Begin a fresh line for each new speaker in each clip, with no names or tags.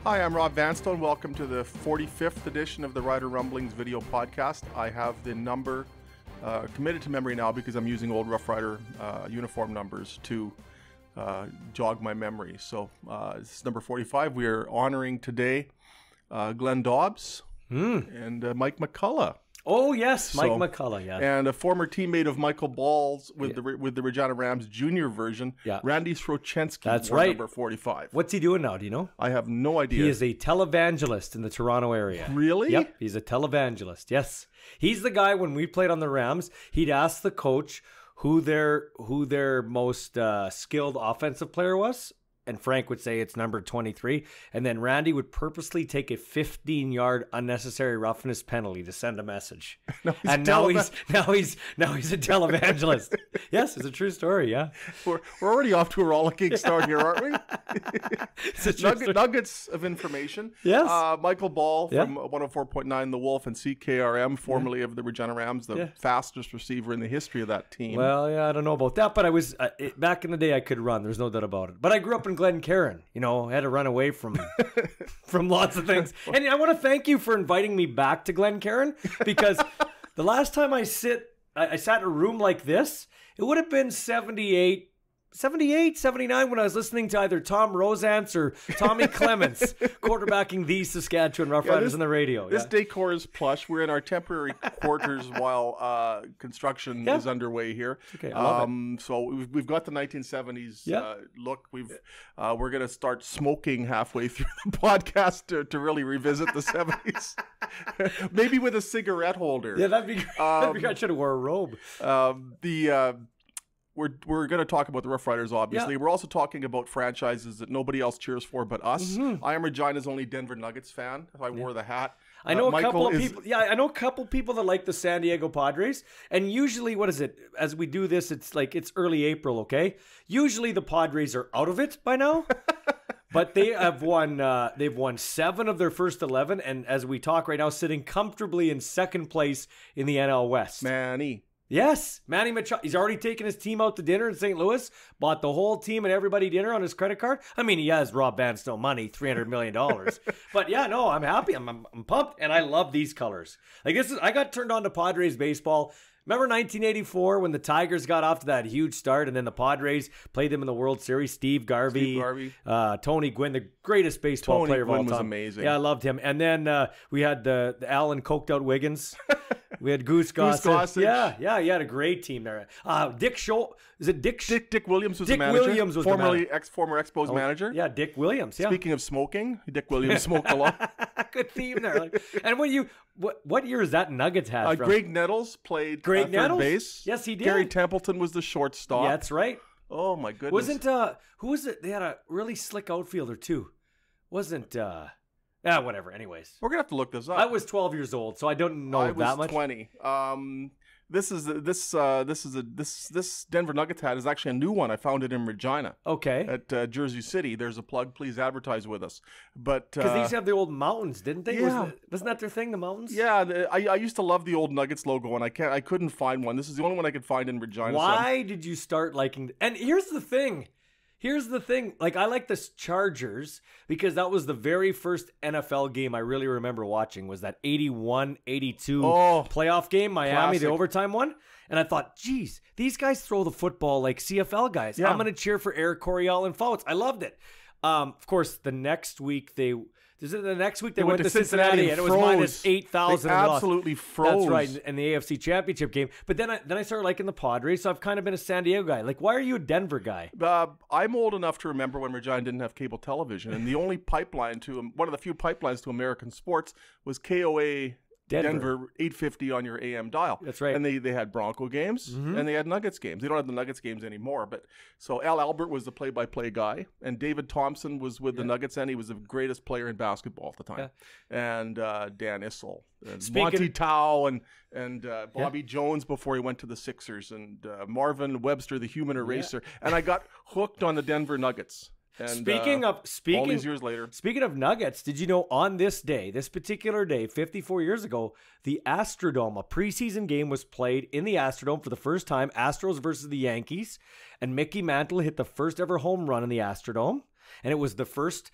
Hi, I'm Rob Vanstone. Welcome to the 45th edition of the Rider Rumblings video podcast. I have the number committed to memory now because I'm using old Rough Rider uniform numbers to jog my memory. So this is number 45. We are honoring today Glenn Dobbs and Mike McCullough.
Oh, yes, Mike McCullough, yeah.
And a former teammate of Michael Ball's with the Regina Rams junior version, Randy Srochensky.
That's right.
Number 45.
What's he doing now, do you know?
I have no idea.
He is a televangelist in the Toronto area.
Really?
Yep, he's a televangelist, yes. He's the guy, when we played on the Rams, he'd ask the coach who their most skilled offensive player was. And Frank would say it's number 23. And then Randy would purposely take a 15-yard unnecessary roughness penalty to send a message. Now he's a televangelist. Yes, it's a true story, yeah.
We're already off to a rollicking start here, aren't we? Nuggets of information.
Yes.
Michael Ball from 104.9 The Wolf and CKRM, formerly of the Regina Rams, the fastest receiver in the history of that team.
Well, yeah, I don't know about that, but I was back in the day I could run. There's no doubt about it. But I grew up in Glencairn, I had to run away from lots of things. And I want to thank you for inviting me back to Glencairn, because the last time I sat in a room like this, it would have been 78, 79 when I was listening to either Tom Rosance or Tommy Clements quarterbacking the Saskatchewan Roughriders on the radio.
This decor is plush. We're in our temporary quarters while construction is underway here.
Okay, I love it.
So we've got the 1970s look. We're going to start smoking halfway through the podcast to really revisit the 70s. Maybe with a cigarette holder.
Yeah, that'd be great. I should have wore a robe.
We're going to talk about the Rough Riders, obviously. We're also talking about franchises that nobody else cheers for but us. I am Regina's only Denver Nuggets fan. If I wore the hat.
I know a couple of people. Yeah, I know a couple people that like the San Diego Padres. And usually, what is it? As we do this, it's early April. Okay. Usually the Padres are out of it by now. But they have won. They've won 7 of their first 11, and as we talk right now, sitting comfortably in second place in the NL West. Yes, Manny Machado. He's already taken his team out to dinner in St. Louis, bought the whole team and everybody dinner on his credit card. I mean, he has Rob Vanstone money, $300 million. But yeah, no, I'm happy. I'm pumped, and I love these colors. I got turned on to Padres baseball. Remember 1984 when the Tigers got off to that huge start, and then the Padres played them in the World Series? Steve Garvey. Tony Gwynn, the greatest baseball player of all time.
Tony Gwynn was amazing.
Yeah, I loved him. And then we had the Allen coked out Wiggins. We had Goose Gossage. Yeah, he had a great team there. Dick Schultz. Is it Dick?
Dick Williams was the manager. Dick Williams was former Expos manager.
Yeah, Dick Williams. Yeah.
Speaking of smoking, Dick Williams smoked a lot.
Good theme there. And what year is that Nuggets hat from?
Greg Nettles played third base.
Yes, he did.
Gary Templeton was the shortstop.
Yeah, that's right.
Oh my goodness.
Who was it? They had a really slick outfielder too. Whatever. Anyways,
we're gonna have to look this up.
I was 12 years old, so I don't know that much.
I was 20. This Denver Nuggets hat is actually a new one. I found it in Regina.
Okay.
At Jersey City. There's a plug. Please advertise with us. But
because they used to have the old mountains, didn't they?
Yeah.
Wasn't that their thing? The mountains.
Yeah. I used to love the old Nuggets logo, and I couldn't find one. This is the only one I could find in Regina.
Why did you start liking? And here's the thing. Like, I like the Chargers because that was the very first NFL game I really remember watching, was that 81-82 playoff game, Miami, classic. The overtime one. And I thought, geez, these guys throw the football like CFL guys. Yeah. I'm going to cheer for Eric Coryell and Fouts. I loved it. Of course, the next week they went to Cincinnati and it was minus 8,000.
They absolutely froze.
That's right, in the AFC Championship game. But then I started liking the Padres, so I've kind of been a San Diego guy. Like, why are you a Denver guy?
I'm old enough to remember when Regina didn't have cable television, and the only pipeline one of the few pipelines to American sports was KOA Denver 850 on your AM dial.
That's right.
And they had Bronco games and they had Nuggets games. They don't have the Nuggets games anymore. But so Al Albert was the play-by-play guy, and David Thompson was with the Nuggets, and he was the greatest player in basketball at the time. Yeah. And Dan Issel, and Monty Tao, and Bobby Jones before he went to the Sixers, and Marvin Webster, the human eraser. Yeah. And I got hooked on the Denver Nuggets. And,
speaking
all these years later.
Speaking of Nuggets, did you know on this particular day, 54 years ago, the Astrodome, a preseason game was played in the Astrodome for the first time, Astros versus the Yankees, and Mickey Mantle hit the first ever home run in the Astrodome. And it was the first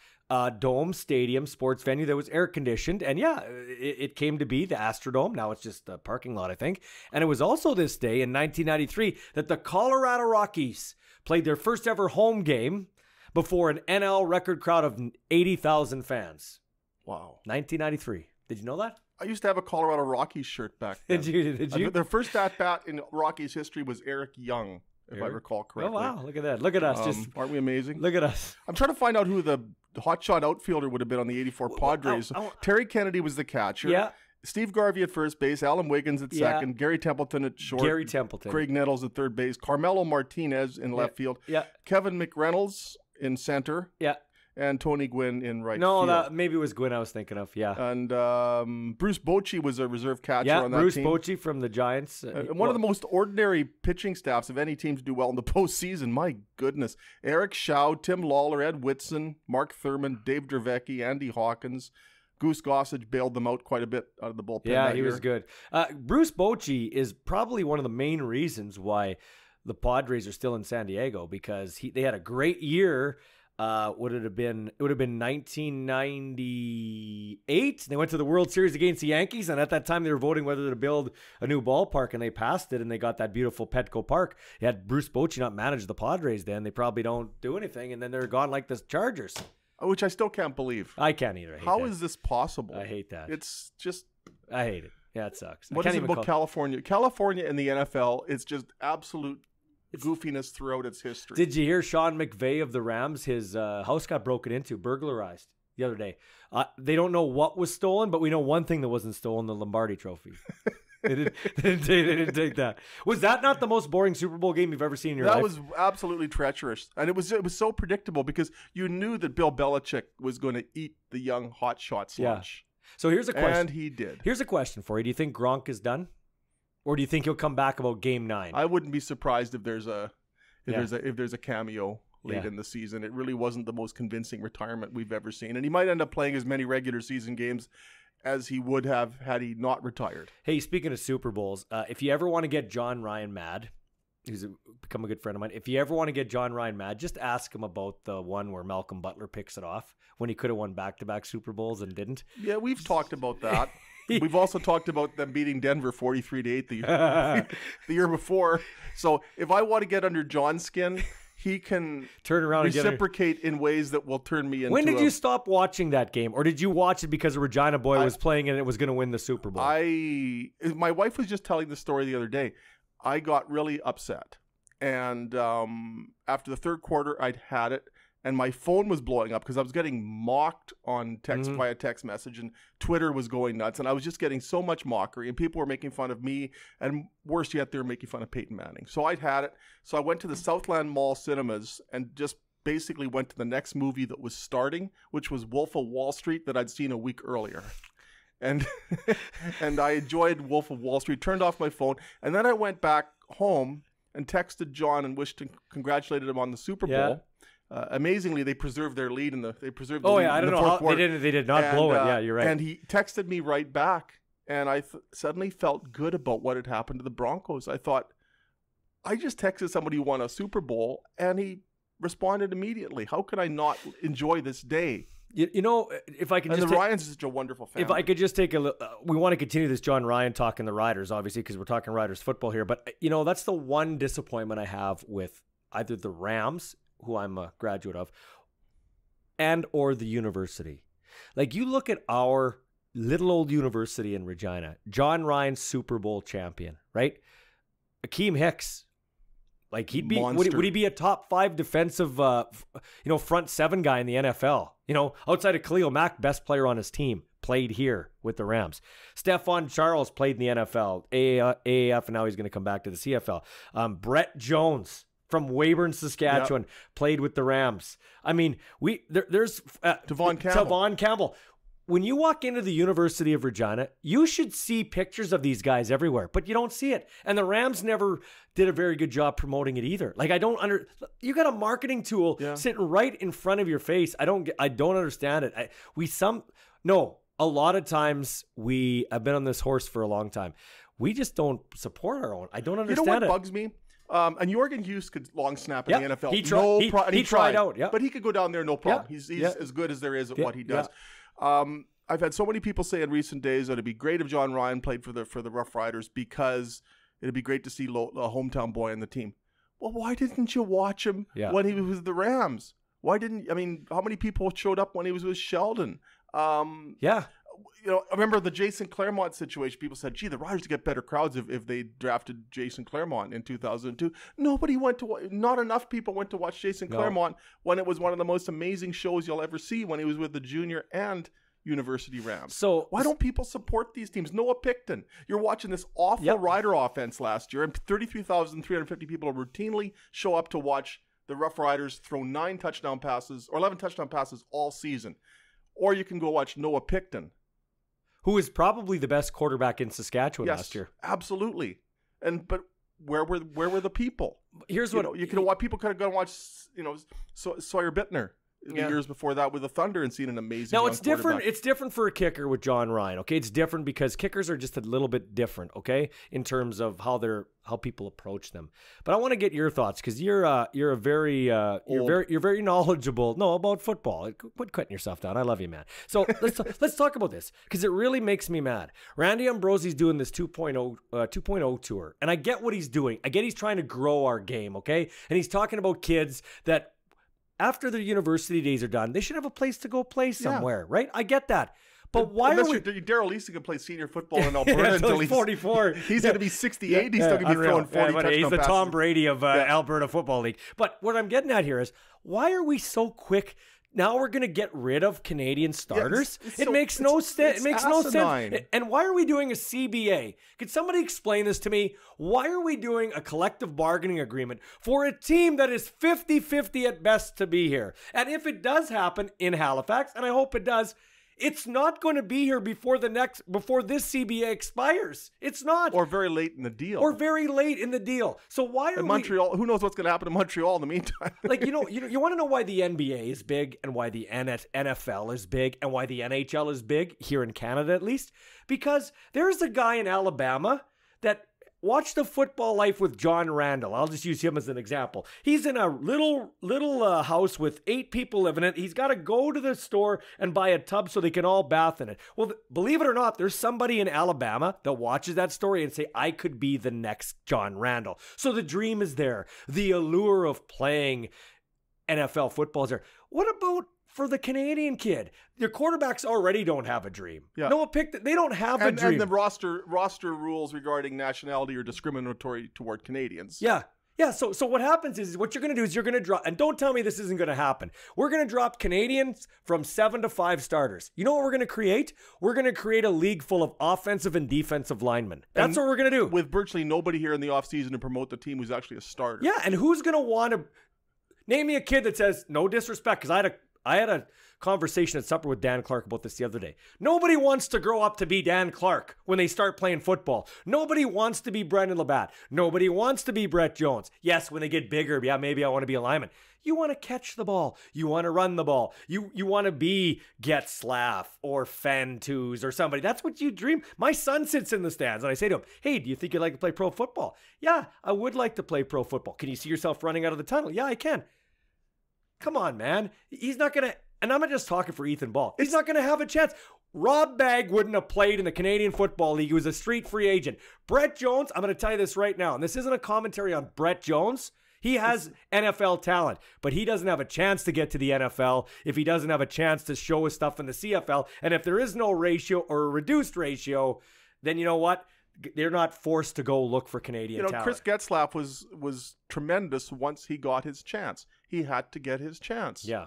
dome stadium sports venue that was air conditioned. And yeah, it came to be the Astrodome. Now it's just a parking lot, I think. And it was also this day in 1993 that the Colorado Rockies played their first ever home game before an NL record crowd of 80,000 fans.
Wow.
1993. Did you know that?
I used to have a Colorado Rockies shirt back then.
Did you?
Their first at-bat in Rockies history was Eric Young, if I recall correctly.
Oh, wow. Look at that. Look at us.
Aren't we amazing?
Look at us.
I'm trying to find out who the hotshot outfielder would have been on the 84 Padres. Terry Kennedy was the catcher.
Yeah.
Steve Garvey at first base, Alan Wiggins at second, Gary Templeton at short, Craig Nettles at third base, Carmelo Martinez in left field, Kevin McReynolds in center, and Tony Gwynn in right field.
No, maybe it was Gwynn I was thinking of,
And Bruce Bochy was a reserve catcher on that
Bruce
team.
Bochy from the Giants.
One of the most ordinary pitching staffs of any team to do well in the postseason. My goodness. Eric Shaw, Tim Lawler, Ed Whitson, Mark Thurman, Dave Dravecki, Andy Hawkins. Goose Gossage bailed them out quite a bit out of the bullpen.
Yeah, he was good. Bruce Bochy is probably one of the main reasons why the Padres are still in San Diego, because they had a great year. It would have been 1998. They went to the World Series against the Yankees, and at that time they were voting whether to build a new ballpark, and they passed it, and they got that beautiful Petco Park. They had Bruce Bochy not managed the Padres then. They probably don't do anything, and then they're gone like the Chargers.
Which I still can't believe.
I can't either.
How is this possible?
I hate that.
It's just...
I hate it. Yeah, it sucks.
What is it about California? California and the NFL, it's just absolute goofiness throughout its history.
Did you hear Sean McVay of the Rams? His house got broken into, burglarized the other day. They don't know what was stolen, but we know one thing that wasn't stolen, the Lombardi Trophy. They didn't take that. Was that not the most boring Super Bowl game you've ever seen in your life?
That was absolutely treacherous. And it was so predictable because you knew that Bill Belichick was going to eat the young hotshot's lunch.
So here's a question.
And he did.
Here's a question for you. Do you think Gronk is done? Or do you think he'll come back about game 9?
I wouldn't be surprised if there's a cameo late in the season. It really wasn't the most convincing retirement we've ever seen. And he might end up playing as many regular season games as he would have had he not retired.
Hey, speaking of Super Bowls, if you ever want to get Jon Ryan mad, who's become a good friend of mine, if you ever want to get Jon Ryan mad, just ask him about the one where Malcolm Butler picks it off when he could have won back-to-back Super Bowls and didn't.
Yeah, we've talked about that. We've also talked about them beating Denver 43-8 the year before. So if I want to get under John's skin, he can
turn around and
reciprocate in ways that will turn me into.
When did you stop watching that game, or did you watch it because Regina Boy was playing and it was going to win the Super Bowl?
My wife was just telling the story the other day. I got really upset, and after the third quarter, I'd had it, and my phone was blowing up because I was getting mocked on text via text message, and Twitter was going nuts, and I was just getting so much mockery, and people were making fun of me, and worse yet, they were making fun of Peyton Manning. So I'd had it. So I went to the Southland Mall cinemas and just basically went to the next movie that was starting, which was Wolf of Wall Street that I'd seen a week earlier. And and I enjoyed Wolf of Wall Street, turned off my phone, and then I went back home and texted John and congratulated him on the Super Bowl. Amazingly, they preserved their lead I don't know how
they did not blow it. Yeah, you're right.
And he texted me right back, and I suddenly felt good about what had happened to the Broncos. I thought, I just texted somebody who won a Super Bowl, and he responded immediately. How could I not enjoy this day?
You know, if I can
and
just
the Ryans is such a wonderful family.
If I could just take a look, we want to continue this Jon Ryan talking the Riders, obviously, because we're talking Riders football here. But, you know, that's the one disappointment I have with either the Rams, who I'm a graduate of, and or the university. Like, you look at our little old university in Regina, Jon Ryan Super Bowl champion, right? Akeem Hicks. Like, would he be a top 5 defensive, front 7 guy in the NFL? You know, outside of Khalil Mack, best player on his team, played here with the Rams. Stephon Charles played in the NFL, AAF, and now he's going to come back to the CFL. Brett Jones from Saskatchewan, played with the Rams. I mean, there's Tavon Campbell. When you walk into the University of Regina, you should see pictures of these guys everywhere, but you don't see it. And the Rams never did a very good job promoting it either. Like, you got a marketing tool sitting right in front of your face. I don't understand it. A lot of times I've been on this horse for a long time. We just don't support our own. I don't understand it.
You know what bugs me? And Jorgen Hughes could long snap in the NFL.
He tried out. Yeah.
But he could go down there, no problem. He's as good as there is at what he does. I've had so many people say in recent days that it'd be great if Jon Ryan played for the Rough Riders because it'd be great to see a hometown boy on the team. Well, why didn't you watch him when he was with the Rams? Why didn't? I mean, how many people showed up when he was with Sheldon? You know, I remember the Jason Claremont situation. People said, gee, the Riders would get better crowds if they drafted Jason Claremont in 2002. Not enough people went to watch Jason Claremont when it was one of the most amazing shows you'll ever see when he was with the junior and University Rams. So why don't people support these teams? Noah Picton, you're watching this awful Rider offense last year, and 33,350 people routinely show up to watch the Rough Riders throw 9 touchdown passes or 11 touchdown passes all season. Or you can go watch Noah Picton,
who is probably the best quarterback in Saskatchewan last year.
Absolutely. But where were the people?
Here's what
you could watch. People could have gone and watch Sawyer Bittner the years before that with the Thunder and seen an amazing.
Now it's different. It's different for a kicker with Jon Ryan. Okay, it's different because kickers are just a little bit different. Okay, in terms of how people approach them. But I want to get your thoughts because you're very knowledgeable. No, about football. Quit cutting yourself down. I love you, man. So let's talk about this because it really makes me mad. Randy Ambrosie's doing this 2.0 tour, and I get what he's doing. I get he's trying to grow our game. Okay, and he's talking about kids that after their university days are done, they should have a place to go play somewhere, right? I get that. But why are we...
Darryl Leeson can play senior football in Alberta until he's
44.
He's going to be 68. He's still going to be throwing 40 touchdown passes.
He's the Tom Brady of Alberta Football League. But what I'm getting at here is, why are we so quick... Now we're going to get rid of Canadian starters. It makes no sense. It makes no sense. And why are we doing a CBA? Could somebody explain this to me? Why are we doing a collective bargaining agreement for a team that is 50-50 at best to be here? And if it does happen in Halifax, and I hope it does, it's not going to be here before this CBA expires. It's not.
Or very late in the deal.
So why are
Montreal? Who knows what's going to happen in Montreal in the meantime?
Like, you want to know why the NBA is big and why the NFL is big and why the NHL is big here in Canada, at least, because there's a guy in Alabama that watched The Football Life with John Randall. I'll just use him as an example. He's in a little house with 8 people living in it. He's got to go to the store and buy a tub so they can all bath in it. Well, believe it or not, there's somebody in Alabama that watches that story and say, I could be the next John Randall. So the dream is there. The allure of playing NFL football is there. What about for the Canadian kid? Your quarterbacks already don't have a dream. Yeah. Noah Picton, they don't have a dream.
And the roster rules regarding nationality are discriminatory toward Canadians.
Yeah. So what happens is what you're going to do is you're going to drop, and don't tell me this isn't going to happen. We're going to drop Canadians from 7 to 5 starters. You know what we're going to create? We're going to create a league full of offensive and defensive linemen. That's what we're going to do.
With virtually nobody here in the offseason to promote the team who's actually a starter.
Yeah, and who's going to want to name me a kid that says, no disrespect, because I had a conversation at supper with Dan Clark about this the other day. Nobody wants to grow up to be Dan Clark when they start playing football. Nobody wants to be Brendan Labatt. Nobody wants to be Brett Jones. Yes, when they get bigger, yeah, maybe I want to be a lineman. You want to catch the ball. You want to run the ball. You want to be Getzlaff or Fentouz or somebody. That's what you dream. My son sits in the stands and I say to him, hey, do you think you'd like to play pro football? Yeah, I would like to play pro football. Can you see yourself running out of the tunnel? Yeah, I can. Come on, man. He's not going to, and I'm not just talking for Ethan Ball. He's not going to have a chance. Rob Bagg wouldn't have played in the Canadian Football League. He was a street free agent. Brett Jones, I'm going to tell you this right now, and this isn't a commentary on Brett Jones. He has NFL talent, but he doesn't have a chance to get to the NFL if he doesn't have a chance to show his stuff in the CFL. And if there is no ratio or a reduced ratio, then you know what? They're not forced to go look for Canadian talent.
Chris Getzlaff was tremendous once he got his chance. He had to get his chance.
Yeah.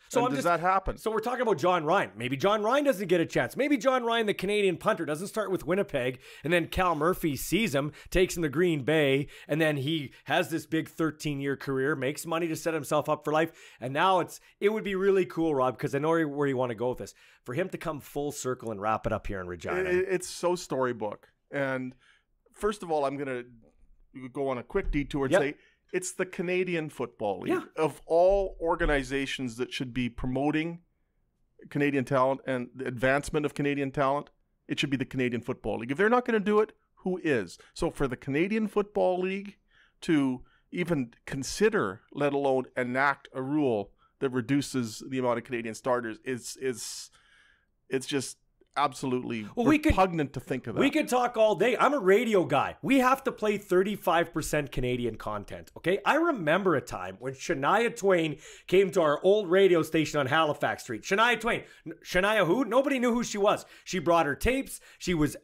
So does that happen?
So we're talking about Jon Ryan. Maybe Jon Ryan doesn't get a chance. Maybe Jon Ryan, the Canadian punter, doesn't start with Winnipeg, and then Cal Murphy sees him, takes him to Green Bay, and then he has this big 13-year career, makes money to set himself up for life, and now it would be really cool, Rob, because I know where you want to go with this, for him to come full circle and wrap it up here in Regina.
It's so storybook. And first of all, I'm going to go on a quick detour and say, it's the Canadian Football League. Yeah. Of all organizations that should be promoting Canadian talent and the advancement of Canadian talent, it should be the Canadian Football League. If they're not going to do it, who is? So for the Canadian Football League to even consider, let alone enact a rule that reduces the amount of Canadian starters it's just absolutely repugnant to think of that.
We could talk all day. I'm a radio guy. We have to play 35% Canadian content, okay? I remember a time when Shania Twain came to our old radio station on Halifax Street. Shania Twain. Shania who? Nobody knew who she was. She brought her tapes. She was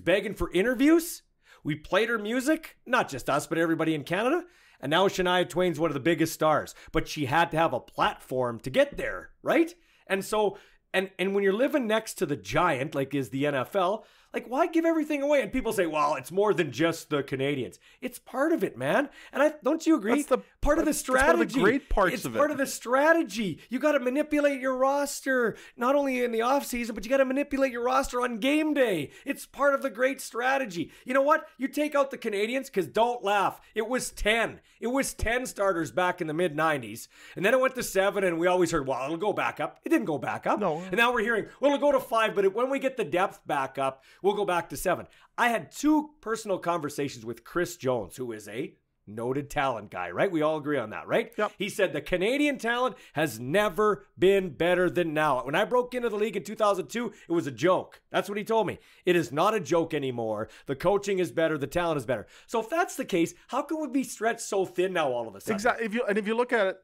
begging for interviews. We played her music. Not just us, but everybody in Canada. And now Shania Twain's one of the biggest stars. But she had to have a platform to get there, right? And so... And when you're living next to the giant, like is the NFL, like why give everything away? And people say, well, it's more than just the Canadians. It's part of it, man. And don't you agree?
That's
part of the strategy.
It's one of the great parts of it.
It's part of the strategy. You got to manipulate your roster, not only in the offseason, but you got to manipulate your roster on game day. It's part of the great strategy. You know what? You take out the Canadians, because don't laugh. It was 10. It was 10 starters back in the mid-90s. And then it went to 7, and we always heard, well, it'll go back up. It didn't go back up.
No.
And now we're hearing, well, it'll go to 5, but when we get the depth back up, we'll go back to 7. I had 2 personal conversations with Chris Jones, who is a noted talent guy, right? We all agree on that, right?
Yep.
He said the Canadian talent has never been better than now. When I broke into the league in 2002, it was a joke. That's what he told me. It is not a joke anymore. The coaching is better. The talent is better. So if that's the case, how can we be stretched so thin now all of a sudden?
Exactly. If you look at it,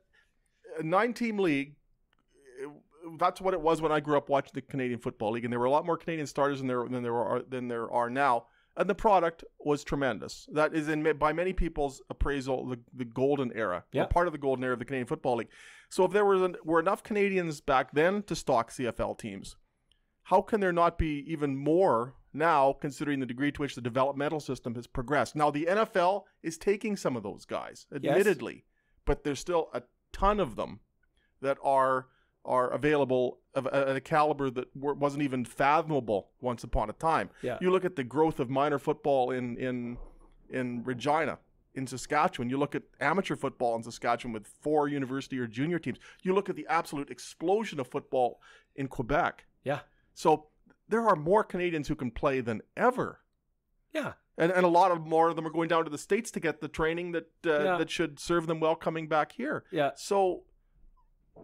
a 9-team league, that's what it was when I grew up watching the Canadian Football League, and there were a lot more Canadian starters than there are now. And the product was tremendous. That is, by many people's appraisal, the golden era.
Yeah.
Part of the golden era of the Canadian Football League. So if there were enough Canadians back then to stock CFL teams, how can there not be even more now, considering the degree to which the developmental system has progressed? Now, the NFL is taking some of those guys, admittedly, but there's still a ton of them that are available at a caliber that wasn't even fathomable once upon a time.
Yeah.
You look at the growth of minor football in Regina, in Saskatchewan. You look at amateur football in Saskatchewan with 4 university or junior teams. You look at the absolute explosion of football in Quebec.
Yeah.
So there are more Canadians who can play than ever.
Yeah.
And a lot more of them are going down to the States to get the training that should serve them well coming back here.
Yeah.
So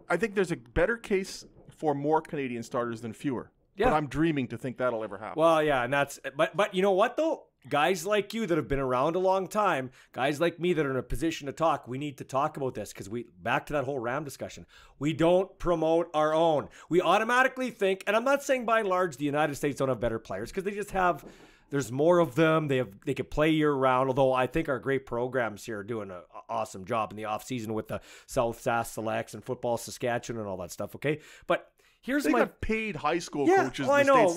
I think there's a better case for more Canadian starters than fewer.
Yeah.
But I'm dreaming to think that'll ever happen.
Well, yeah, and but you know what though? Guys like you that have been around a long time, guys like me that are in a position to talk, we need to talk about this because back to that whole Ram discussion. We don't promote our own. We automatically think, and I'm not saying by and large the United States don't have better players because they just have. There's more of them. They could play year round, although I think our great programs here are doing an awesome job in the off season with the South Sask Selects and Football Saskatchewan and all that stuff, okay? But here's
they got paid high school coaches in the States.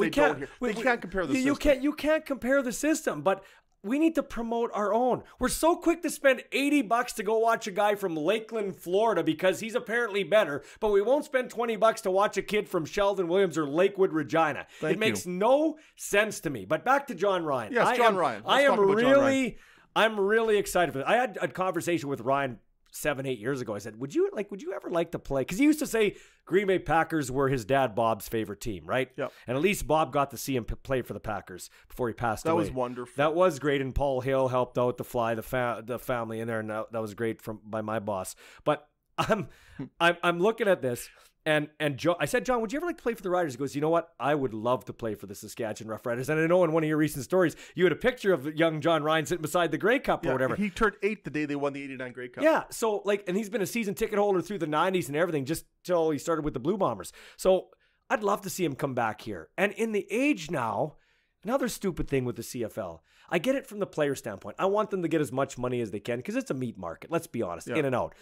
We
can't compare the system.
You can't compare the system, but we need to promote our own. We're so quick to spend $80 to go watch a guy from Lakeland, Florida because he's apparently better, but we won't spend $20 to watch a kid from Sheldon Williams or Lakewood, Regina. It makes no sense to me. But back to Jon Ryan.
Yes, Jon Ryan.
I'm really excited for this. I had a conversation with Ryan 7-8 years ago. I said, would you ever like to play? Because he used to say Green Bay Packers were his dad Bob's favorite team, right?
Yep.
And at least Bob got to see him play for the Packers before he passed away.
That was wonderful.
That was great, and Paul Hill helped out the family in there, and that was great by my boss. But I'm looking at this. And I said, John, would you ever like to play for the Riders? He goes, you know what? I would love to play for the Saskatchewan Roughriders. And I know in one of your recent stories, you had a picture of young Jon Ryan sitting beside the Grey Cup or whatever.
He turned 8 the day they won the 89 Grey Cup.
Yeah, so and he's been a season ticket holder through the 90s and everything just till he started with the Blue Bombers. So I'd love to see him come back here. And in the age now, another stupid thing with the CFL, I get it from the player standpoint. I want them to get as much money as they can because it's a meat market. Let's be honest, in and out.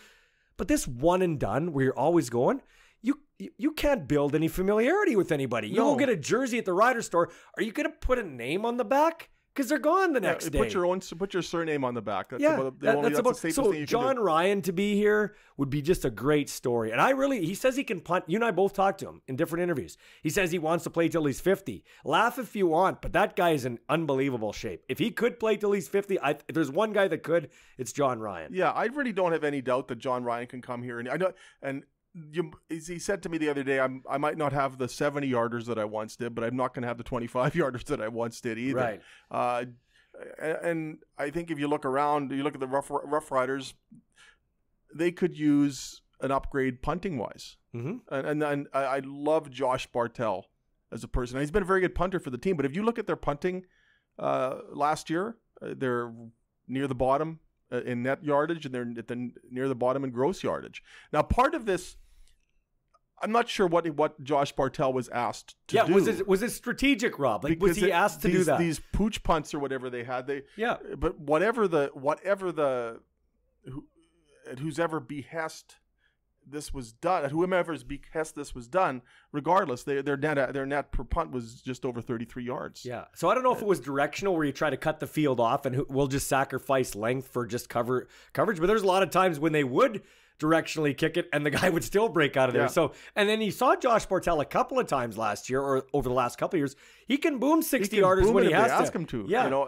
But this one and done where you're always going, you can't build any familiarity with anybody. You go get a jersey at the Rider store. Are you going to put a name on the back? Because they're gone the next day.
Put your surname on the back. That's
the safest thing you can Jon
do.
Ryan to be here would be just a great story. And he says he can punt. You and I both talked to him in different interviews. He says he wants to play till he's 50. Laugh if you want, but that guy is in unbelievable shape. If he could play till he's 50, if there's one guy that could, it's Jon Ryan.
Yeah, I really don't have any doubt that Jon Ryan can come here. And I know, he said to me the other day, I might not have the 70-yarders that I once did, but I'm not going to have the 25-yarders that I once did either.
Right.
and I think if you look around, you look at the Rough Riders, they could use an upgrade punting wise. And I love Josh Bartel as a person. He's been a very good punter for the team. But if you look at their punting last year, they're near the bottom in net yardage, and they're near the bottom in gross yardage. Now, part of this, I'm not sure what Josh Bartel was asked to do.
Was it strategic, Rob? Like, was he asked to do that?
These pooch punts or whatever they had, But at whoever behest this was done, at whomever's behest this was done, regardless, their net per punt was just over 33 yards.
Yeah. So I don't know if it was directional where you try to cut the field off and we'll just sacrifice length for just coverage, but there's a lot of times when they would directionally kick it and the guy would still break out of there. So, and then you saw Josh Bartel a couple of times last year or over the last couple of years. He can boom 60-yarders when he has to.
Ask him to. Yeah.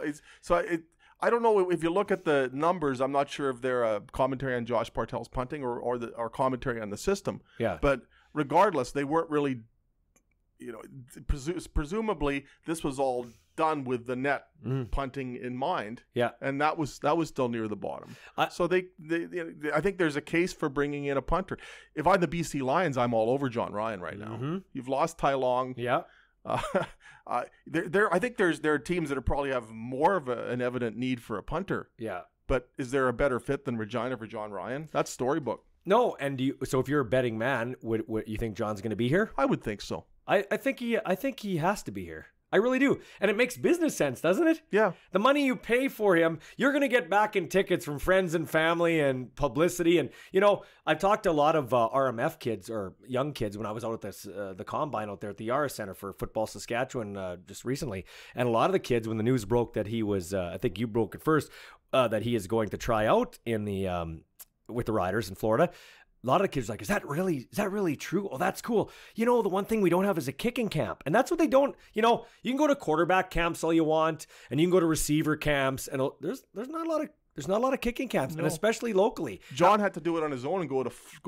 I don't know if you look at the numbers. I'm not sure if they're a commentary on Josh Bartel's punting or commentary on the system.
Yeah.
But regardless, they weren't really, presumably this was all done with the net punting in mind.
Yeah.
And that was still near the bottom. So I think there's a case for bringing in a punter. If I'm the BC Lions, I'm all over Jon Ryan right now. You've lost Tai Long.
Yeah.
I think there are teams that probably have more of an evident need for a punter.
Yeah.
But is there a better fit than Regina for Jon Ryan? That's storybook.
No, and so if you're a betting man, would you think John's going to be here?
I would think so.
I think he has to be here. I really do. And it makes business sense, doesn't it?
Yeah.
The money you pay for him, you're going to get back in tickets from friends and family and publicity. And, I've talked to a lot of RMF kids or young kids when I was out at the Combine out there at the Yara Center for Football Saskatchewan just recently. And a lot of the kids, when the news broke that he was, I think you broke it first, that he is going to try out in the with the Riders in Florida. A lot of the kids are like, is that really true? Oh, that's cool. The one thing we don't have is a kicking camp. And that's what they don't, you can go to quarterback camps all you want, and you can go to receiver camps, and there's not a lot of kicking camps, and especially locally.
John had to do it on his own and go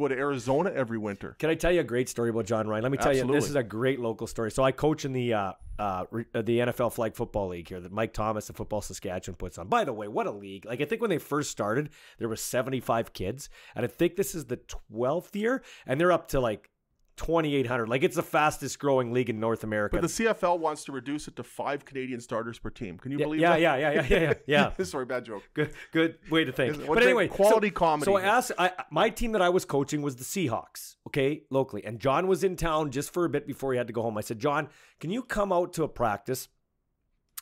to Arizona every winter.
Can I tell you a great story about Jon Ryan? Let me tell you, this is a great local story. So I coach in the NFL Flag Football League here that Mike Thomas of Football Saskatchewan puts on. By the way, what a league. Like, I think when they first started, there was 75 kids, and I think this is the 12th year, and they're up to like 2,800. Like, it's the fastest growing league in North America.
But the CFL wants to reduce it to 5 Canadian starters per team. Can you believe that?
Yeah.
Sorry, bad joke.
Good way to think. But anyway,
quality comedy.
So I asked, my team that I was coaching was the Seahawks, okay, locally. And John was in town just for a bit before he had to go home. I said, John, can you come out to a practice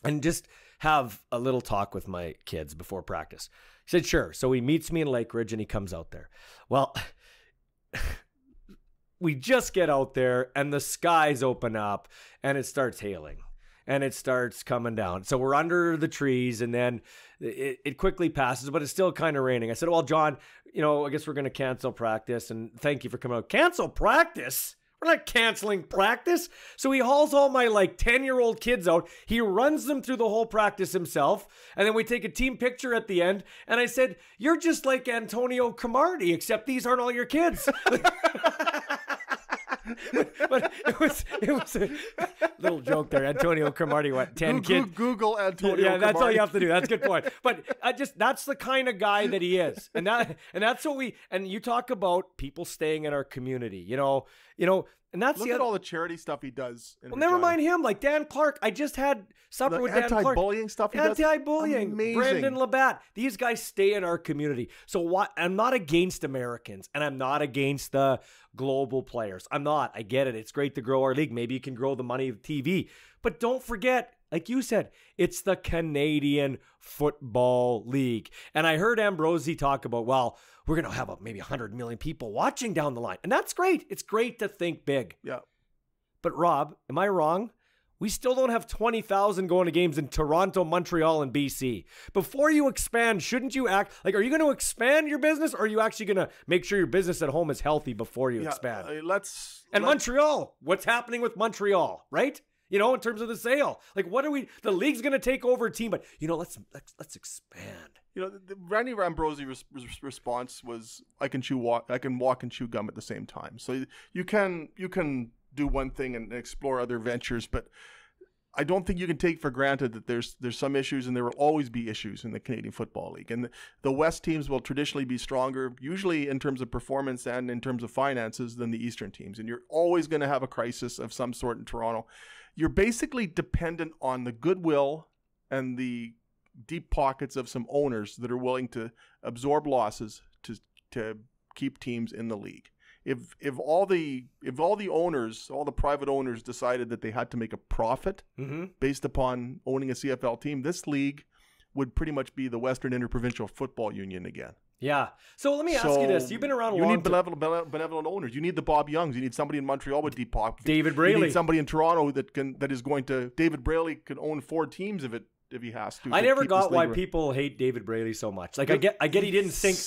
and just have a little talk with my kids before practice? He said, sure. So he meets me in Lake Ridge and he comes out there. Well, we just get out there and the skies open up and it starts hailing and it starts coming down. So we're under the trees and then it quickly passes, but it's still kind of raining. I said, well, John, I guess we're going to cancel practice and thank you for coming out. Cancel practice? We're not canceling practice. So he hauls all my 10-year-old kids out. He runs them through the whole practice himself. And then we take a team picture at the end. And I said, you're just like Antonio Cromartie, except these aren't all your kids. But it was a little joke there. Antonio Cromartie, 10 kids?
Google Antonio Cromartie.
That's all you have to do. That's a good point. But that's the kind of guy that he is. And that's what and you talk about people staying in our community, and that's
Look at all the charity stuff he does.
Well, never mind him. Like Dan Clark. I just had supper with Dan Clark.
Anti-bullying stuff he does.
Anti-bullying.
Amazing.
Brandon Labatt. These guys stay in our community. So I'm not against Americans, and I'm not against the global players. I'm not. I get it. It's great to grow our league. Maybe you can grow the money of TV. But don't forget, like you said, it's the Canadian Football League. And I heard Ambrosi talk about, we're going to have maybe 100 million people watching down the line. And that's great. It's great to think big.
Yeah.
But Rob, am I wrong? We still don't have 20,000 going to games in Toronto, Montreal, and BC. Before you expand, shouldn't you act like, are you going to expand your business, or are you actually going to make sure your business at home is healthy before you expand? Montreal, what's happening with Montreal, right? In terms of the sale, the league's going to take over a team, but let's expand.
Randy Rambrosi's response was, I can walk and chew gum at the same time. So you can do one thing and explore other ventures, but I don't think you can take for granted that there's some issues, and there will always be issues in the Canadian Football League. And the West teams will traditionally be stronger, usually in terms of performance and in terms of finances, than the Eastern teams. And you're always going to have a crisis of some sort in Toronto. You're basically dependent on the goodwill and the deep pockets of some owners that are willing to absorb losses to keep teams in the league. If all the owners, all the private owners decided that they had to make a profit based upon owning a CFL team, this league would pretty much be the Western Interprovincial Football Union again.
Yeah. So let me ask you this. You've been around a long time.
You need benevolent owners. You need the Bob Youngs. You need somebody in Montreal with deep pockets.
David Braley.
You need somebody in Toronto that is going to... David Braley could own 4 teams if he has to.
I never got why people hate David Braley so much. Like, I get he didn't think...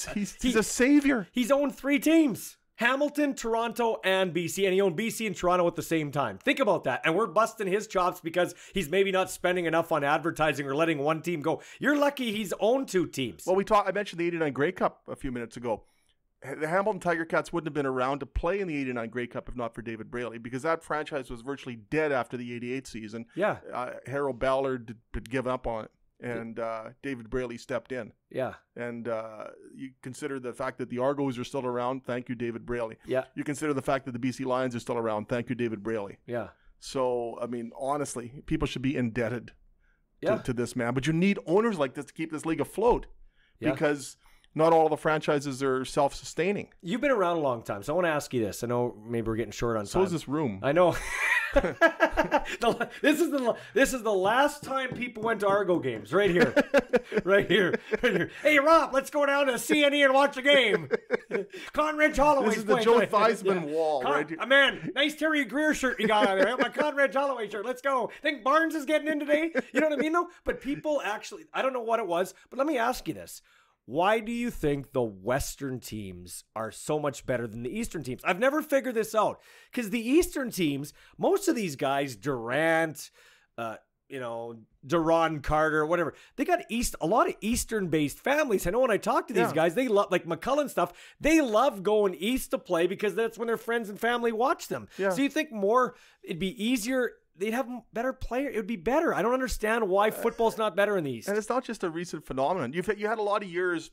He's a savior.
He's owned 3 teams. Hamilton, Toronto, and BC, and he owned BC and Toronto at the same time. Think about that. And we're busting his chops because he's maybe not spending enough on advertising or letting one team go. You're lucky he's owned 2 teams.
Well, I mentioned the 89 Grey Cup a few minutes ago. The Hamilton Tiger Cats wouldn't have been around to play in the 89 Grey Cup if not for David Braley, because that franchise was virtually dead after the 88 season.
Yeah.
Harold Ballard had given up on it. And David Braley stepped in.
Yeah.
And you consider the fact that the Argos are still around. Thank you, David Braley.
Yeah.
You consider the fact that the BC Lions are still around. Thank you, David Braley.
Yeah.
So, I mean, honestly, people should be indebted to this man. But you need owners like this to keep this league afloat because not all of the franchises are self-sustaining.
You've been around a long time, so I want to ask you this. I know maybe we're getting short on time.
So is this room.
I know. This is the last time people went to Argo games. Right here. Right here. Hey, Rob, let's go down to CNE and watch a game. Conrad Holloway.
This is the Joe Theismann wall right here.
Man, nice Terry Greer shirt you got on there. My Conrad Holloway shirt. Let's go. Think Barnes is getting in today? You know what I mean? No, but people actually, I don't know what it was, but let me ask you this. Why do you think the Western teams are so much better than the Eastern teams? I've never figured this out because the Eastern teams, most of these guys, Durant, Duron Carter, whatever, they got a lot of Eastern-based families. I know when I talk to these guys, they love, like McCullen stuff, they love going east to play because that's when their friends and family watch them. Yeah. So you think it'd be easier... They'd have better players. It would be better. I don't understand why football's not better in the East.
And it's not just a recent phenomenon. You had a lot of years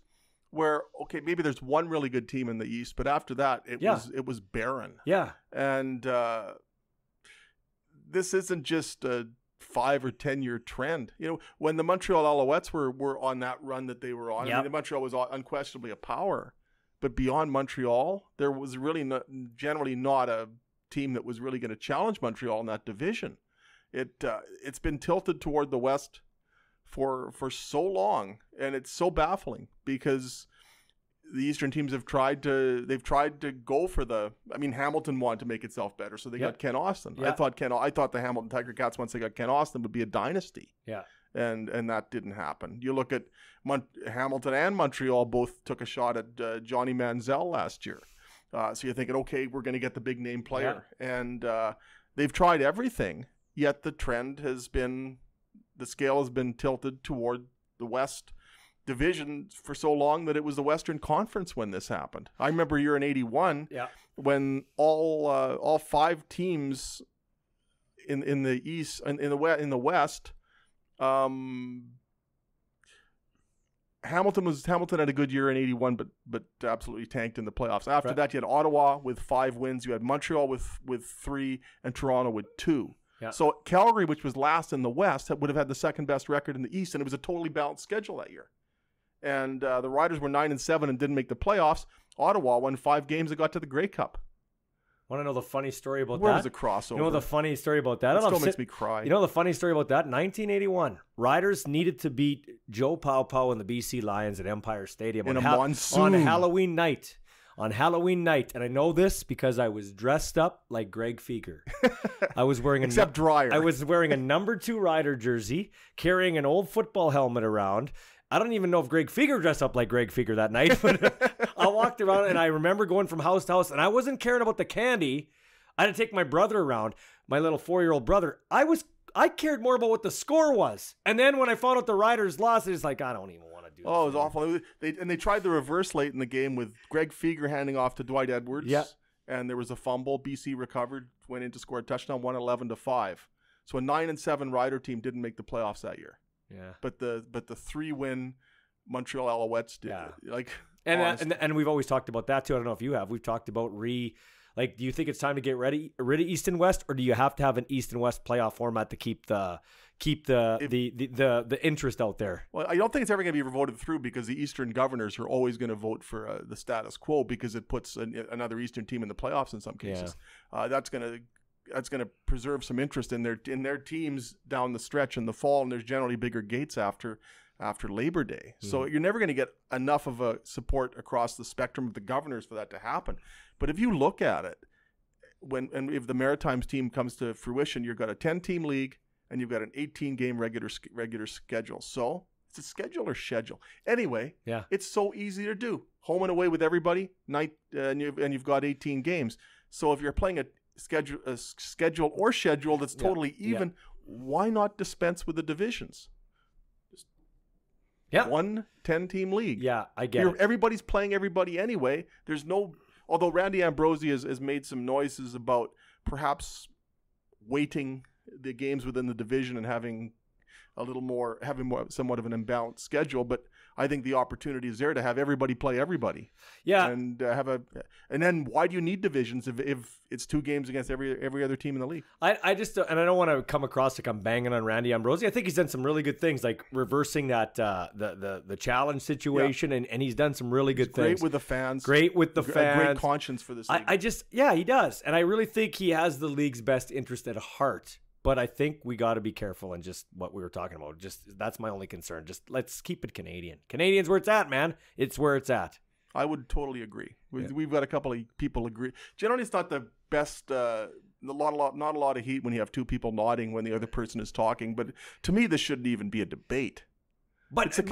where, okay, maybe there's one really good team in the East, but after that, it was barren.
Yeah.
And this isn't just a 5 or 10 year trend. You know, when the Montreal Alouettes were on that run that they were on, I mean, Montreal was unquestionably a power, but beyond Montreal, there was really generally not a team that was really going to challenge Montreal in that division. It's been tilted toward the West for so long, and it's so baffling because the Eastern teams have tried to go for Hamilton wanted to make itself better, so they got Ken Austin. I thought the Hamilton Tiger Cats, once they got Ken Austin, would be a dynasty. Yeah. And that didn't happen. You look at Hamilton and Montreal both took a shot at Johnny Manziel last year. So you're thinking, okay, we're going to get the big name player. Yeah. And they've tried everything, yet the scale has been tilted toward the West division for so long that it was the Western Conference when this happened. I remember a year in 81 when all 5 teams in the East and in the West, Hamilton had a good year in 81, but absolutely tanked in the playoffs. After that, you had Ottawa with 5 wins. You had Montreal with 3 and Toronto with 2. Yeah. So Calgary, which was last in the West, would have had the second best record in the East, and it was a totally balanced schedule that year. And the Riders were 9-7 and didn't make the playoffs. Ottawa won 5 games and got to the Grey Cup.
Want to know the funny story about that?
Where was the crossover?
You know the funny story about that?
It still makes me cry.
You know the funny story about that? 1981, Riders needed to beat Joe Pow and the BC Lions at Empire Stadium
in a monsoon
on Halloween night. On Halloween night, and I know this because I was dressed up like Greg Feger. I was wearing
drier.
I was wearing a number 2 Rider jersey, carrying an old football helmet around. I don't even know if Greg Feger dressed up like Greg Feger that night, but I walked around and I remember going from house to house, and I wasn't caring about the candy. I had to take my brother around, my little 4-year-old brother. I cared more about what the score was. And then when I found out the Riders lost, I was like, I don't even want to do this.
Oh, it was awful. They tried the reverse late in the game with Greg Feger handing off to Dwight Edwards. Yeah. And there was a fumble. BC recovered, went in to score a touchdown, won 11-5. So a 9-7 Rider team didn't make the playoffs that year.
Yeah.
But the 3-win Montreal Alouettes did.
Yeah.
Like,
and we've always talked about that too. I don't know if you have. We've talked about like, do you think it's time to get rid of East and West, or do you have to have an East and West playoff format to keep the interest out there?
Well, I don't think it's ever going to be voted through, because the Eastern governors are always going to vote for the status quo, because it puts another Eastern team in the playoffs in some cases. Yeah. That's going to preserve some interest in their teams down the stretch in the fall, and there's generally bigger gates after Labor Day. Mm-hmm. So you're never going to get enough of a support across the spectrum of the governors for that to happen. But if you look at it, if the Maritimes team comes to fruition, you've got a 10-team league and you've got an 18-game regular schedule. So it's a schedule or schedule. Anyway, yeah, it's so easy to do. Home and away with everybody, and you've got 18 games. So if you're playing a schedule or schedule that's totally even, why not dispense with the divisions?
Yeah.
One 10-team league.
Yeah, I get it.
Everybody's playing everybody anyway. There's no... Although Randy Ambrosie has made some noises about perhaps weighting the games within the division and having somewhat of an imbalanced schedule, but I think the opportunity is there to have everybody play everybody.
Yeah,
and then why do you need divisions if it's 2 games against every other team in the league?
I just, and I don't want to come across like I'm banging on Randy Ambrosie. I think he's done some really good things, like reversing that the challenge situation, and he's done some really good things.
Great with the fans.
Great with the fans.
A great conscience for this league.
He does, and I really think he has the league's best interest at heart. But I think we got to be careful, and just what we were talking about. Just that's my only concern. Just let's keep it Canadian. Canadian's where it's at, man. It's where it's at.
I would totally agree. We've got a couple of people agree. Generally, it's not the best. Not a lot of heat when you have 2 people nodding when the other person is talking. But to me, this shouldn't even be a debate. But the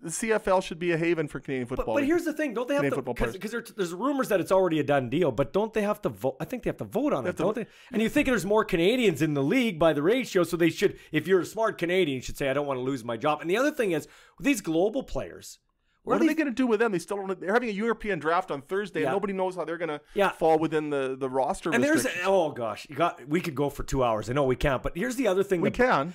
CFL should be a haven for Canadian football.
But here's the thing: don't they have to? Because there's rumors that it's already a done deal. But don't they have to vote? I think they have to vote on it, don't they? And you think there's more Canadians in the league by the ratio, so they should. If you're a smart Canadian, you should say, "I don't want to lose my job." And the other thing is, with these global players.
What are they going to do with them? They're having a European draft on Thursday, and nobody knows how they're going to fall within the roster. And
we could go for 2 hours. I know we can't, but here's the other thing.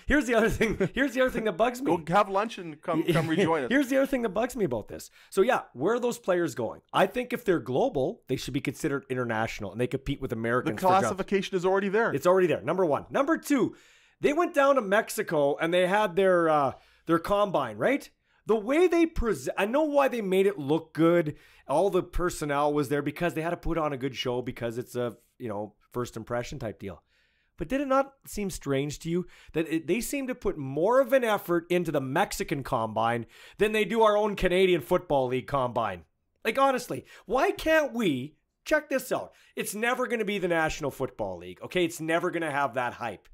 Here's the other thing. Here's the other thing that bugs me.
Go have lunch and come rejoin us.
Here's the other thing that bugs me about this. So where are those players going? I think if they're global, they should be considered international, and they compete with Americans.
The classification is already there.
It's already there. Number 1. Number 2, they went down to Mexico and they had their combine, right? The way they present, I know why they made it look good. All the personnel was there because they had to put on a good show because it's a, first impression type deal. But did it not seem strange to you that they seem to put more of an effort into the Mexican combine than they do our own Canadian Football League combine? Like, honestly, why can't we, check this out. It's never going to be the National Football League, okay? It's never going to have that hype.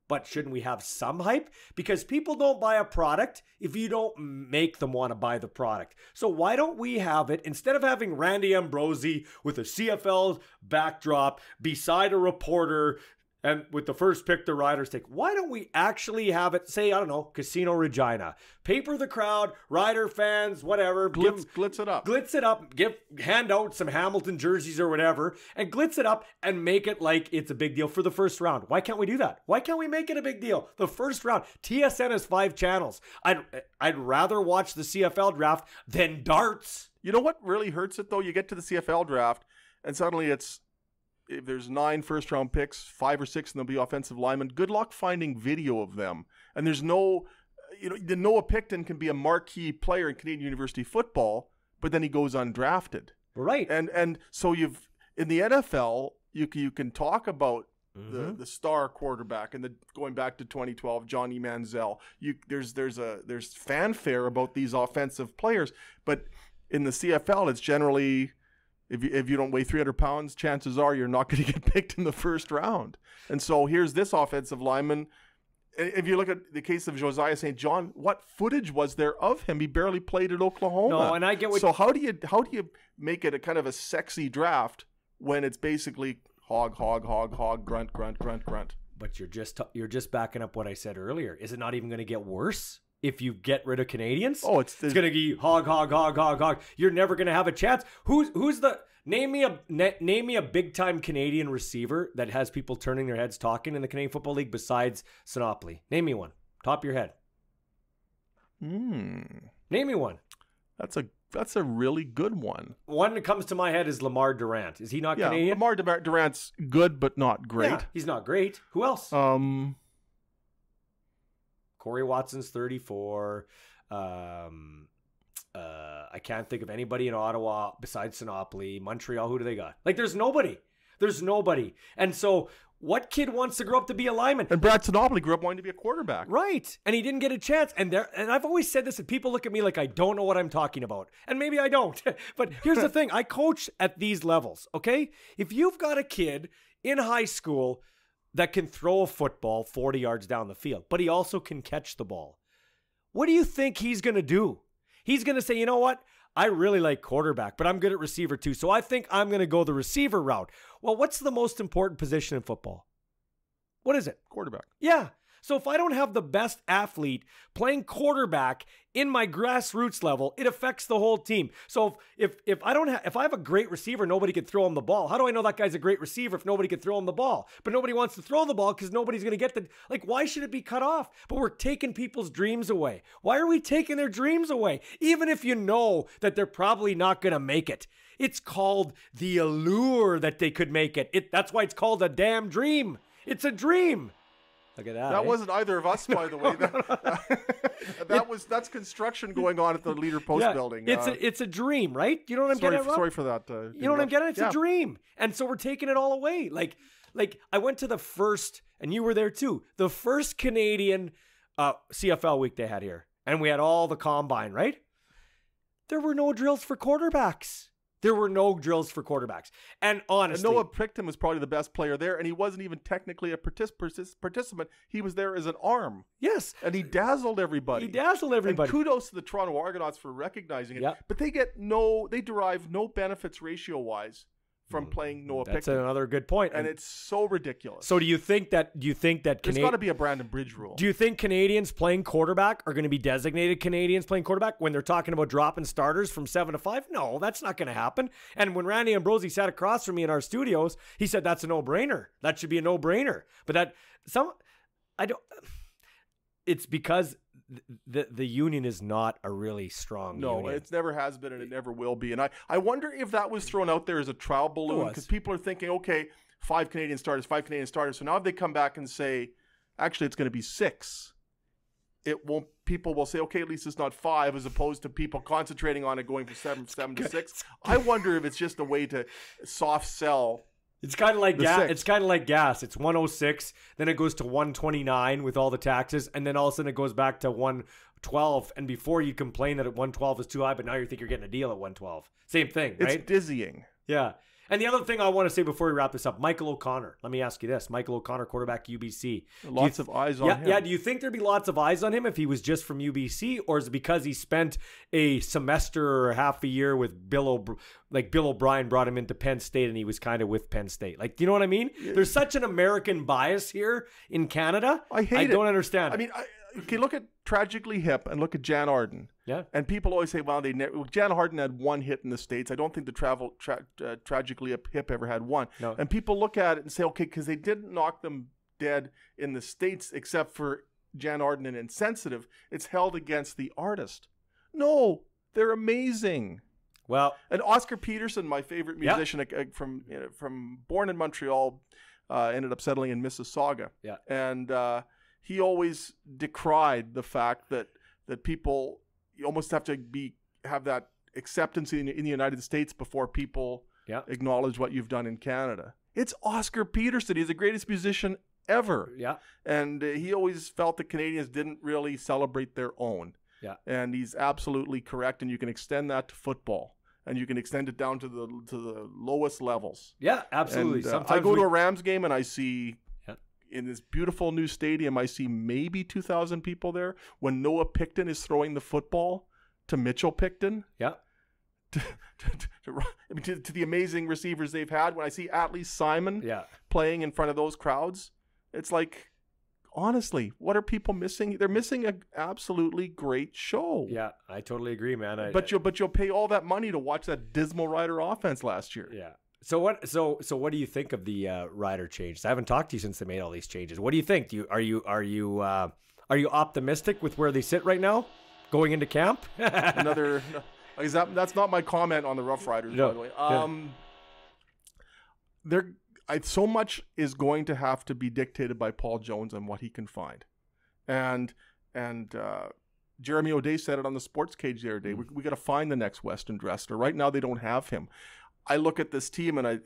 But shouldn't we have some hype? Because people don't buy a product if you don't make them want to buy the product. So why don't we have it, instead of having Randy Ambrosie with a CFL backdrop beside a reporter and with the first pick the Riders take, why don't we actually have it, say, I don't know, Casino Regina. Paper the crowd, Rider fans, whatever.
Glitz it up.
Glitz it up. Hand out some Hamilton jerseys or whatever, and glitz it up and make it like it's a big deal for the first round. Why can't we do that? Why can't we make it a big deal? The first round. TSN has 5 channels. I'd rather watch the CFL draft than darts.
You know what really hurts it, though? You get to the CFL draft, and suddenly if there's 9 first-round picks, 5 or 6, and there'll be offensive linemen, good luck finding video of them. And there's no, Noah Picton can be a marquee player in Canadian university football, but then he goes undrafted.
Right.
And so in the NFL, you can talk about the star quarterback, and going back to 2012, Johnny Manziel. There's fanfare about these offensive players, but in the CFL, it's generally, if you don't weigh 300 pounds, chances are you're not going to get picked in the first round. And so here's this offensive lineman. If you look at the case of Josiah St. John, what footage was there of him? He barely played at Oklahoma.
No, and I get what.
So how do you make it a kind of a sexy draft when it's basically hog, grunt, grunt, grunt, grunt?
But you're just backing up what I said earlier. Is it not even going to get worse if you get rid of Canadians?
Oh,
it's going to be hog. You're never going to have a chance. Who's the Name me a big time Canadian receiver that has people turning their heads talking in the Canadian Football League besides Sinopoli. Name me one. Top of your head. Name me one.
That's a really good one.
One that comes to my head is Lamar Durant. Is he not Canadian?
Lamar Durant's good, but not great.
Yeah, he's not great. Who else? Corey Watson's 34. I can't think of anybody in Ottawa besides Sinopoli. Montreal, who do they got? Like, there's nobody. There's nobody. And so, what kid wants to grow up to be a lineman?
And Brad Sinopoli grew up wanting to be a quarterback.
Right. And he didn't get a chance. And I've always said this, and people look at me like I don't know what I'm talking about. And maybe I don't. But here's the thing. I coach at these levels, okay? If you've got a kid in high school that can throw a football 40 yards down the field, but he also can catch the ball, what do you think he's going to do? He's going to say, you know what? I really like quarterback, but I'm good at receiver too. So I think I'm going to go the receiver route. Well, what's the most important position in football? What is it?
Quarterback.
Yeah. So if I don't have the best athlete playing quarterback in my grassroots level, it affects the whole team. So if I have a great receiver, nobody can throw him the ball. How do I know that guy's a great receiver if nobody can throw him the ball? But nobody wants to throw the ball because nobody's going to get why should it be cut off? But we're taking people's dreams away. Why are we taking their dreams away? Even if you know that they're probably not going to make it. It's called the allure that they could make it. That's why it's called a damn dream. It's a dream. Look at that.
That wasn't either of us, by the way. That's construction going on at the Leader Post building.
It's a dream, right? You know what I'm getting at, Rob?
Sorry for that.
You know what I'm getting at? It's a dream. And so we're taking it all away. Like I went to the first, and you were there too, the first Canadian CFL week they had here. And we had all the combine, right? There were no drills for quarterbacks. There were no drills for quarterbacks. And honestly,
Noah Picton was probably the best player there, and he wasn't even technically a participant. He was there as an arm.
Yes.
And he dazzled everybody. And kudos to the Toronto Argonauts for recognizing it. Yep. But they derive no benefits ratio-wise from playing Noah Picton.
That's another good point.
And it's so ridiculous.
So do you think that
there's got to be a Brandon Bridge rule.
Do you think Canadians playing quarterback are going to be designated Canadians playing quarterback when they're talking about dropping starters from 7 to 5? No, that's not going to happen. And when Randy Ambrosi sat across from me in our studios, he said that's a no-brainer. That should be a no-brainer. But it's because the union is not a really strong union.
No, it never has been and it never will be. And I wonder if that was thrown out there as a trial balloon because people are thinking, okay, 5 Canadian starters. So now if they come back and say, actually, it's going to be 6, people will say, okay, at least it's not 5 as opposed to people concentrating on it going from 7 to 6. I wonder if it's just a way to soft sell.
It's kind of like gas. It's kind of like gas. It's 106, then it goes to 129 with all the taxes, and then all of a sudden it goes back to 112. And before you complain that at 112 is too high, but now you think you're getting a deal at 112. Same thing, right?
It's dizzying.
Yeah. And the other thing I want to say before we wrap this up, Michael O'Connor. Let me ask you this. Michael O'Connor, quarterback, UBC.
Lots of eyes on him.
Yeah, do you think there'd be lots of eyes on him if he was just from UBC? Or is it because he spent a semester or half a year with Bill O'Brien brought him into Penn State and he was kind of with Penn State? Like, do you know what I mean? Yeah. There's such an American bias here in Canada.
I don't
understand it.
I mean, okay, look at Tragically Hip and look at Jan Arden.
Yeah.
And people always say, well, Jan Arden had 1 hit in the States. I don't think the Tragically Hip ever had 1.
No.
And people look at it and say, okay, because they didn't knock them dead in the States except for Jan Arden and Insensitive, it's held against the artist. No, they're amazing.
Well,
and Oscar Peterson, my favorite musician from born in Montreal, ended up settling in Mississauga.
Yeah.
And he always decried the fact that people, you almost have to have that acceptance in the United States before people acknowledge what you've done in Canada. It's Oscar Peterson. He's the greatest musician ever.
Yeah.
And he always felt that Canadians didn't really celebrate their own.
Yeah.
And he's absolutely correct. And you can extend that to football. And you can extend it down to the lowest levels.
Yeah, absolutely.
And, I go to a Rams game and I see... in this beautiful new stadium, I see maybe 2,000 people there. When Noah Picton is throwing the football to Mitchell Picton, to the amazing receivers they've had. When I see Atlee Simon playing in front of those crowds, it's like honestly, what are people missing? They're missing an absolutely great show.
Yeah, I totally agree, man.
But you'll pay all that money to watch that dismal Ryder offense last year.
Yeah. So what do you think of the Ryder changes? I haven't talked to you since they made all these changes. What do you think? Are you optimistic with where they sit right now, going into camp?
That's not my comment on the Rough Riders, by the way. So much is going to have to be dictated by Paul Jones and what he can find, and Jeremy O'Day said it on the Sports Cage the other day. We got to find the next Weston Dressler. Right now, they don't have him. I look at this team, and I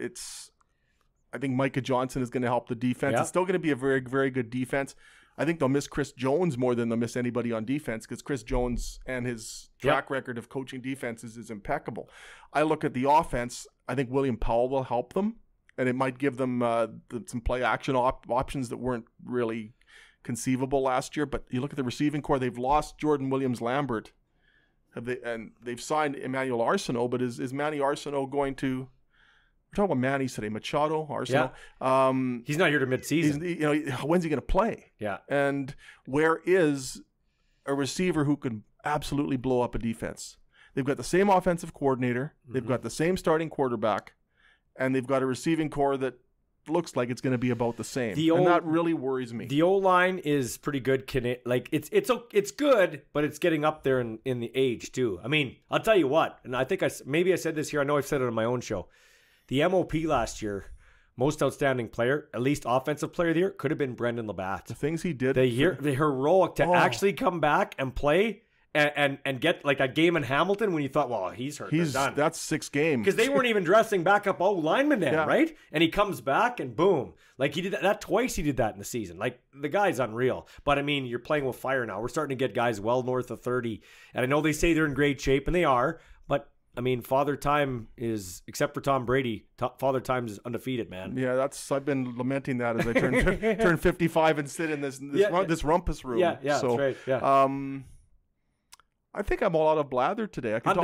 think Micah Johnson is going to help the defense. Yeah. It's still going to be a very, very good defense. I think they'll miss Chris Jones more than they'll miss anybody on defense because Chris Jones and his track record of coaching defenses is impeccable. I look at the offense. I think William Powell will help them, and it might give them some play action options that weren't really conceivable last year. But you look at the receiving core. They've lost Jordan Williams-Lambert. They've signed Emmanuel Arsenault, but is Manny Arsenault going to? We're talking about Manny's today. Machado, Arsenault.
Yeah. He's not here to midseason.
When's he going to play?
Yeah.
And where is a receiver who can absolutely blow up a defense? They've got the same offensive coordinator. They've got the same starting quarterback, and they've got a receiving core that looks like it's going to be about the same. And that really worries me.
The O-line is pretty good. It's good, but it's getting up there in the age too. I mean, I'll tell you what, and I think maybe I said this here. I know I've said it on my own show. The MOP last year, most outstanding player, at least offensive player of the year, could have been Brendan Labatt.
The things he did.
The heroic to actually come back and play and get like a game in Hamilton when you thought, well, he's hurt. He's done.
That's 6 games.
Because they weren't even dressing backup linemen then, right? And he comes back and boom. Like he did that twice. He did that in the season. Like the guy's unreal. But I mean, you're playing with fire now. We're starting to get guys well north of 30. And I know they say they're in great shape, and they are. But I mean, Father Time is, except for Tom Brady, Father Time is undefeated, man.
Yeah, I've been lamenting that as I turn 55 and sit in this rumpus room.
Yeah,
so,
that's right. Yeah.
I think I'm all out of blather today. I can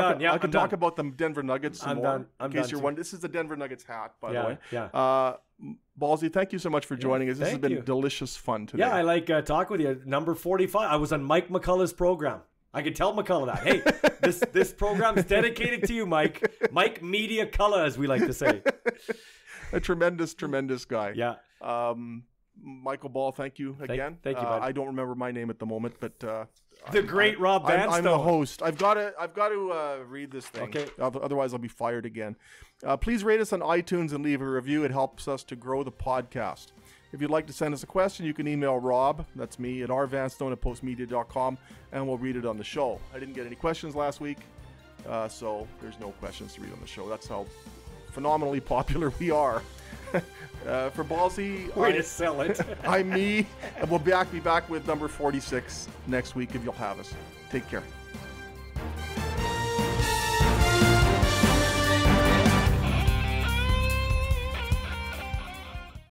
talk about the Denver Nuggets some more.
In
case you're wondering, this is the Denver Nuggets hat, by the way.
Yeah.
Ballsy, thank you so much for joining us. This has been delicious fun today.
Yeah, I like talking with you. Number 45. I was on Mike McCullough's program. I could tell McCullough that. Hey, this program is dedicated to you, Mike. Mike Media Cullough, as we like to say.
A tremendous, tremendous guy.
Yeah.
Michael Ball, thank you again.
Thank you, bud.
I don't remember my name at the moment, but
the great Rob Vanstone.
I'm the host. I've got to read this thing.
Okay.
Otherwise, I'll be fired again. Please rate us on iTunes and leave a review. It helps us to grow the podcast. If you'd like to send us a question, you can email Rob, that's me, at rvanstone@postmedia.com, and we'll read it on the show. I didn't get any questions last week, so there's no questions to read on the show. That's how phenomenally popular we are. For Ballsy,
way to sell it.
I'm me, and we'll be back with number 46 next week if you'll have us. Take care.